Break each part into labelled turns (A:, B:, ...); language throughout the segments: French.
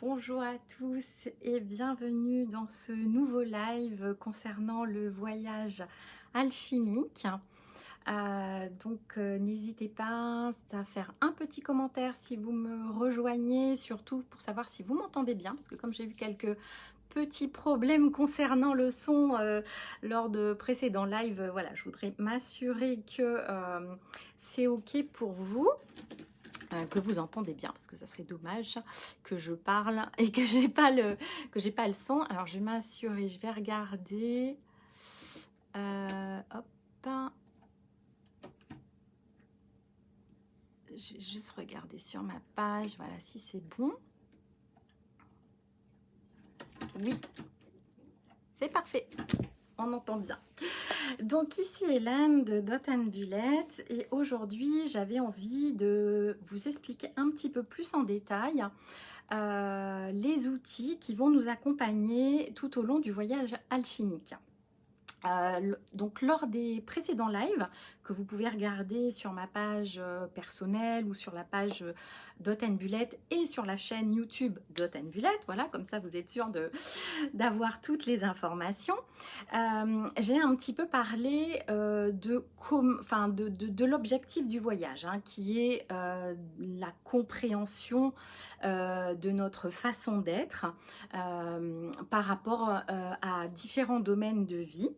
A: Bonjour à tous et bienvenue dans ce nouveau live concernant le voyage alchimique. N'hésitez pas à faire un petit commentaire si vous me rejoignez, surtout pour savoir si vous m'entendez bien, parce que comme j'ai eu quelques petits problèmes concernant le son lors de précédents lives, voilà, je voudrais m'assurer que c'est ok pour vous. Que vous entendez bien, parce que ça serait dommage que je parle et que j'ai pas le son. Alors je vais m'assurer, je vais regarder. Hop. Je vais juste regarder sur ma page, voilà, si c'est bon. Oui, c'est parfait. On entend bien. Donc ici Hélène de Dot & Bullet et aujourd'hui j'avais envie de vous expliquer un petit peu plus en détail les outils qui vont nous accompagner tout au long du voyage alchimique. Donc lors des précédents lives que vous pouvez regarder sur ma page personnelle ou sur la page Dot & Bullet et sur la chaîne YouTube Dot & Bullet, voilà, comme ça vous êtes sûr d'avoir toutes les informations. J'ai un petit peu parlé de l'objectif du voyage, hein, qui est la compréhension de notre façon d'être par rapport à différents domaines de vie.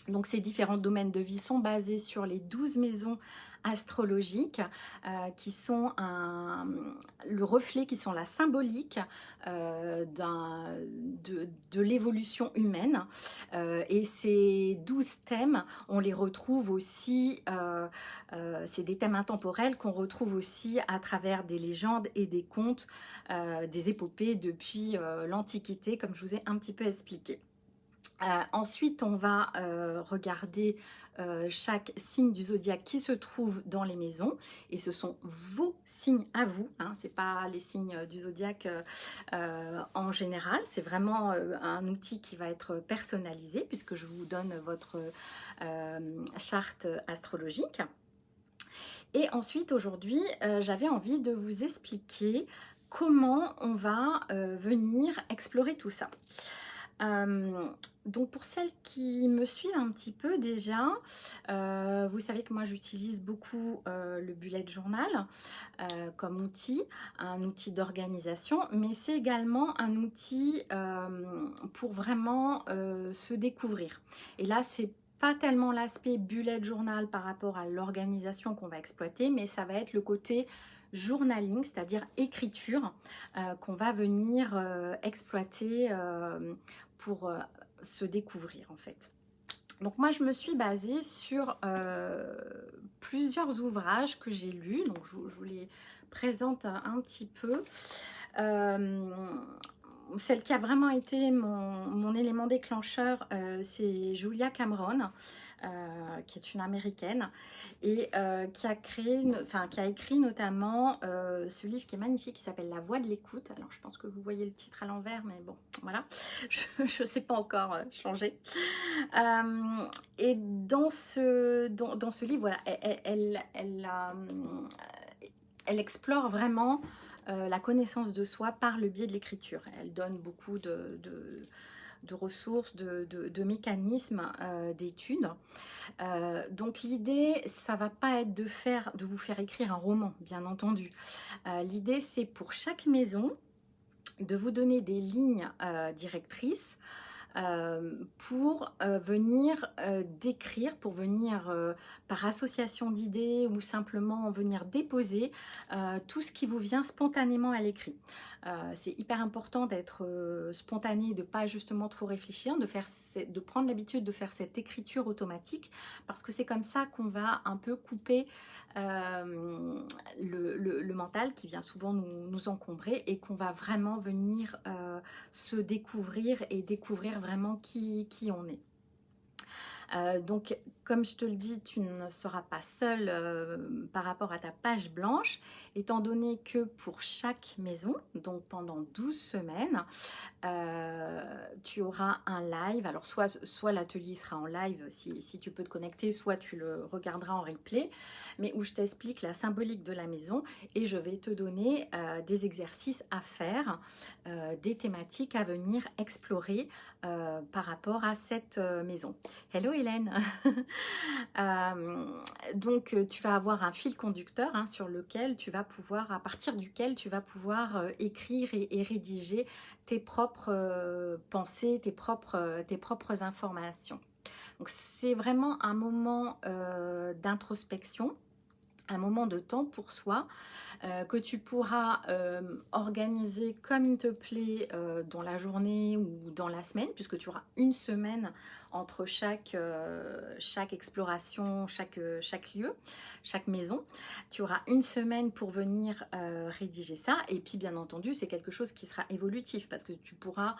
A: Donc ces différents domaines de vie sont basés sur les 12 maisons astrologiques qui sont le reflet, qui sont la symbolique de l'évolution humaine. Et ces 12 thèmes, on les retrouve aussi, c'est des thèmes intemporels qu'on retrouve aussi à travers des légendes et des contes, des épopées depuis l'Antiquité, comme je vous ai un petit peu expliqué. Ensuite, on va regarder chaque signe du zodiaque qui se trouve dans les maisons. Et ce sont vos signes à vous, hein, ce n'est pas les signes du zodiaque en général. C'est vraiment un outil qui va être personnalisé puisque je vous donne votre charte astrologique. Et ensuite, aujourd'hui, j'avais envie de vous expliquer comment on va venir explorer tout ça. Donc pour celles qui me suivent un petit peu déjà, vous savez que moi j'utilise beaucoup le bullet journal comme outil, un outil d'organisation, mais c'est également un outil pour vraiment se découvrir. Et là c'est pas tellement l'aspect bullet journal par rapport à l'organisation qu'on va exploiter, mais ça va être le côté journaling, c'est-à-dire écriture, qu'on va venir exploiter pour se découvrir en fait. Donc moi je me suis basée sur plusieurs ouvrages que j'ai lus, donc je vous les présente un petit peu. Celle qui a vraiment été mon élément déclencheur, c'est Julia Cameron, qui est une américaine et qui a écrit notamment ce livre qui est magnifique qui s'appelle La Voix de l'écoute. Alors je pense que vous voyez le titre à l'envers, mais bon voilà, je ne sais pas encore changer. Et dans ce livre, voilà, elle explore vraiment la connaissance de soi par le biais de l'écriture. Elle donne beaucoup de ressources, de mécanismes d'études. Donc l'idée, ça va pas être de vous faire écrire un roman, bien entendu. L'idée, c'est pour chaque maison de vous donner des lignes directrices pour venir décrire, pour venir par association d'idées ou simplement venir déposer tout ce qui vous vient spontanément à l'écrit. C'est hyper important d'être spontané, de ne pas justement trop réfléchir, de prendre l'habitude de faire cette écriture automatique parce que c'est comme ça qu'on va un peu couper le mental qui vient souvent nous encombrer et qu'on va vraiment venir se découvrir et découvrir vraiment qui on est. Donc, comme je te le dis, tu ne seras pas seul par rapport à ta page blanche, étant donné que pour chaque maison, donc pendant 12 semaines, tu auras un live. Alors, soit l'atelier sera en live si tu peux te connecter, soit tu le regarderas en replay, mais où je t'explique la symbolique de la maison et je vais te donner des exercices à faire, des thématiques à venir explorer par rapport à cette maison. Hello Hélène. Donc tu vas avoir un fil conducteur sur lequel tu vas pouvoir, à partir duquel tu vas pouvoir écrire et rédiger tes propres pensées, tes propres informations. Donc c'est vraiment un moment d'introspection, un moment de temps pour soi que tu pourras organiser comme il te plaît dans la journée ou dans la semaine, puisque tu auras une semaine entre chaque exploration, chaque lieu, chaque maison. Tu auras une semaine pour venir rédiger ça, et puis bien entendu c'est quelque chose qui sera évolutif, parce que tu pourras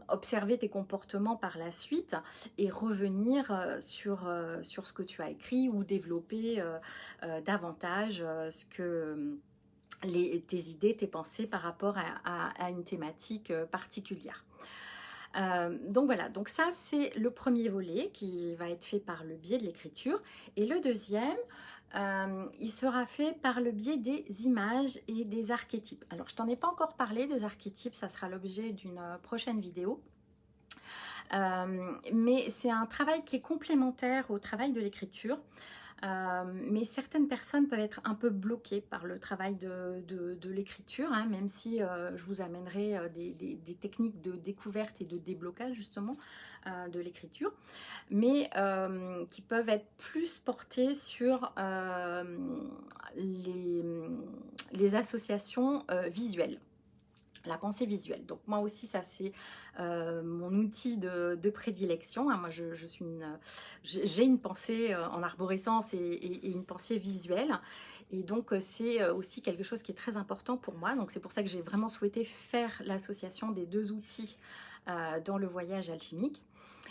A: observer tes comportements par la suite et revenir sur ce que tu as écrit ou développer davantage tes idées, tes pensées par rapport à une thématique particulière. Donc voilà, donc ça c'est le premier volet qui va être fait par le biais de l'écriture, et le deuxième il sera fait par le biais des images et des archétypes. Alors je t'en ai pas encore parlé des archétypes, ça sera l'objet d'une prochaine vidéo. Mais c'est un travail qui est complémentaire au travail de l'écriture. Mais certaines personnes peuvent être un peu bloquées par le travail de l'écriture, même si je vous amènerai des techniques de découverte et de déblocage justement de l'écriture, mais qui peuvent être plus portées sur les associations visuelles, la pensée visuelle. Donc moi aussi ça c'est mon outil de prédilection. Moi j'ai une pensée en arborescence et une pensée visuelle, et donc c'est aussi quelque chose qui est très important pour moi. Donc c'est pour ça que j'ai vraiment souhaité faire l'association des deux outils dans le voyage alchimique.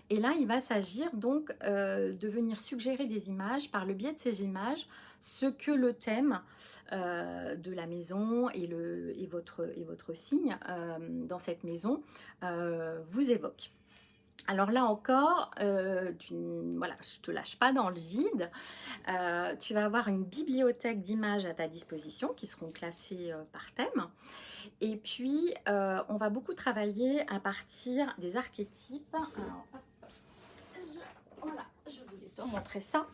A: Et là, il va s'agir donc de venir suggérer des images, par le biais de ces images, ce que le thème de la maison et votre signe dans cette maison vous évoque. Alors là encore, voilà, je ne te lâche pas dans le vide. Tu vas avoir une bibliothèque d'images à ta disposition qui seront classées par thème. Et puis, on va beaucoup travailler à partir des archétypes. Alors, voilà, je voulais te montrer ça.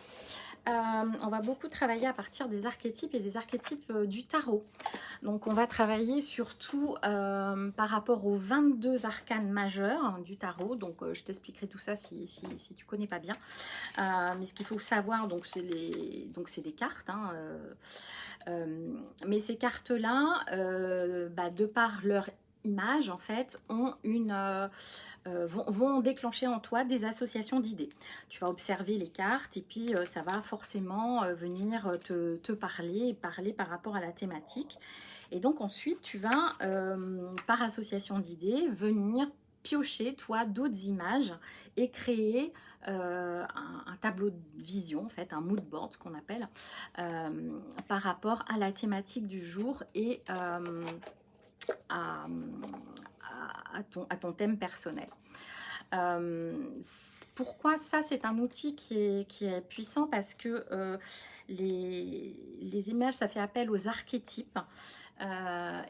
A: On va beaucoup travailler à partir des archétypes et des archétypes du tarot. Donc on va travailler surtout par rapport aux 22 arcanes majeurs du tarot. Donc je t'expliquerai tout ça si tu connais pas bien. Mais ce qu'il faut savoir, donc c'est des cartes. Mais ces cartes-là, de par leur image, en fait, vont déclencher en toi des associations d'idées. Tu vas observer les cartes et puis ça va forcément venir te parler par rapport à la thématique. Et donc ensuite, tu vas, par association d'idées, venir piocher, toi, d'autres images et créer un tableau de vision, en fait, un mood board, ce qu'on appelle, par rapport à la thématique du jour et à ton thème personnel. Pourquoi ça, c'est un outil qui est puissant? Parce que les images, ça fait appel aux archétypes.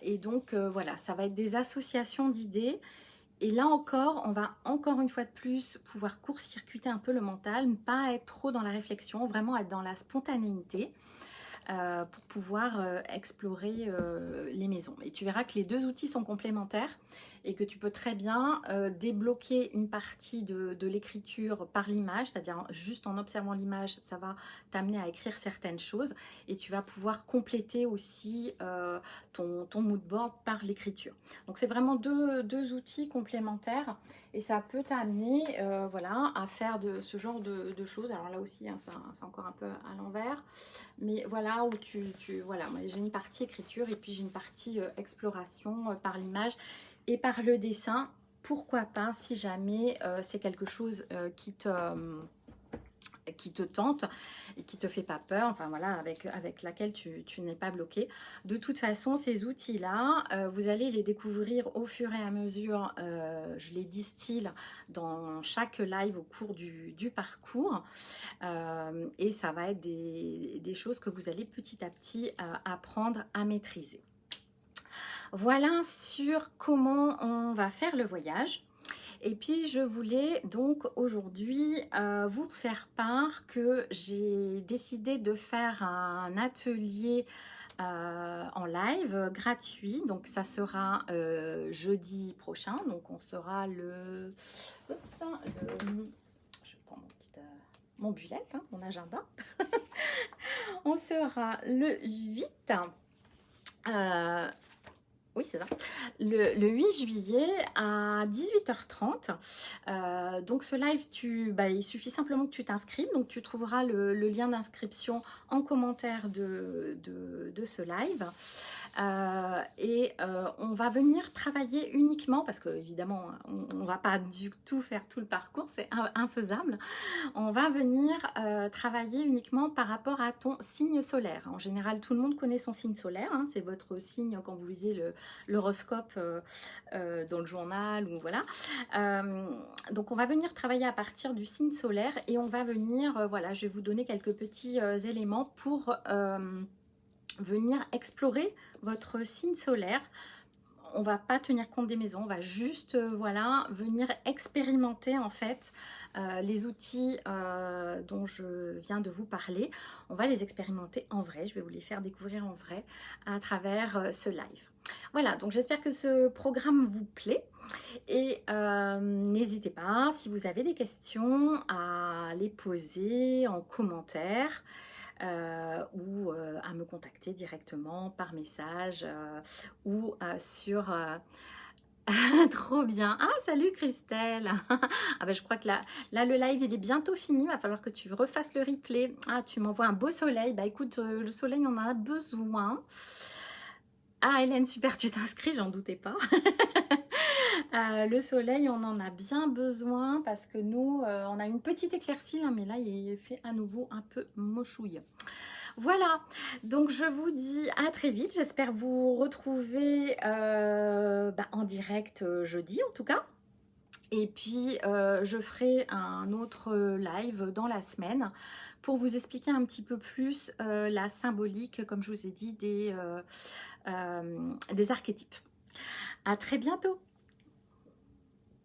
A: Et donc, voilà, ça va être des associations d'idées. Et là encore, on va encore une fois de plus pouvoir court-circuiter un peu le mental, ne pas être trop dans la réflexion, vraiment être dans la spontanéité. Pour pouvoir explorer les maisons. Et tu verras que les deux outils sont complémentaires et que tu peux très bien débloquer une partie de l'écriture par l'image, c'est-à-dire juste en observant l'image, ça va t'amener à écrire certaines choses, et tu vas pouvoir compléter aussi ton mood board par l'écriture. Donc c'est vraiment deux outils complémentaires, et ça peut t'amener voilà, à faire ce genre de choses. Alors là aussi, c'est encore un peu à l'envers, mais voilà, où voilà, moi j'ai une partie écriture et puis j'ai une partie exploration par l'image et par le dessin. pourquoi pas, si jamais c'est quelque chose qui te tente et qui te fait pas peur, enfin voilà, avec laquelle tu n'es pas bloqué. De toute façon, ces outils-là, vous allez les découvrir au fur et à mesure, je les distille dans chaque live au cours du parcours, et ça va être des choses que vous allez petit à petit apprendre à maîtriser. Voilà sur comment on va faire le voyage. Et puis je voulais donc aujourd'hui vous faire part que j'ai décidé de faire un atelier en live gratuit. Donc ça sera jeudi prochain. Donc on sera je prends mon bullet, hein, mon agenda. On sera le 8. Oui, c'est ça. Le 8 juillet à 18h30. Donc ce live, il suffit simplement que tu t'inscrives. Donc tu trouveras le lien d'inscription en commentaire de ce live. On va venir travailler uniquement, parce que évidemment, on ne va pas du tout faire tout le parcours, c'est infaisable. On va venir travailler uniquement par rapport à ton signe solaire. En général, tout le monde connaît son signe solaire, hein, c'est votre signe quand vous lisez l'horoscope dans le journal, ou voilà. Donc on va venir travailler à partir du signe solaire, et on va venir, voilà, je vais vous donner quelques petits éléments pour venir explorer votre signe solaire. On va pas tenir compte des maisons, on va juste voilà, venir expérimenter en fait les outils dont je viens de vous parler. On va les expérimenter en vrai, je vais vous les faire découvrir en vrai à travers ce live. Voilà, donc j'espère que ce programme vous plaît, et n'hésitez pas, si vous avez des questions, à les poser en commentaire. Ou à me contacter directement par message ou sur... Trop bien. Ah, salut Christelle. Ah ben, je crois que là, le live, il est bientôt fini. Il va falloir que tu refasses le replay. Ah, tu m'envoies un beau soleil. Bah écoute, le soleil, on en a besoin. Ah, Hélène, super, tu t'inscris, j'en doutais pas. Le soleil, on en a bien besoin parce que nous, on a une petite éclaircie, là, mais là, il fait à nouveau un peu mochouille. Voilà, donc je vous dis à très vite. J'espère vous retrouver en direct jeudi, en tout cas. Et puis, je ferai un autre live dans la semaine pour vous expliquer un petit peu plus la symbolique, comme je vous ai dit, des archétypes. À très bientôt!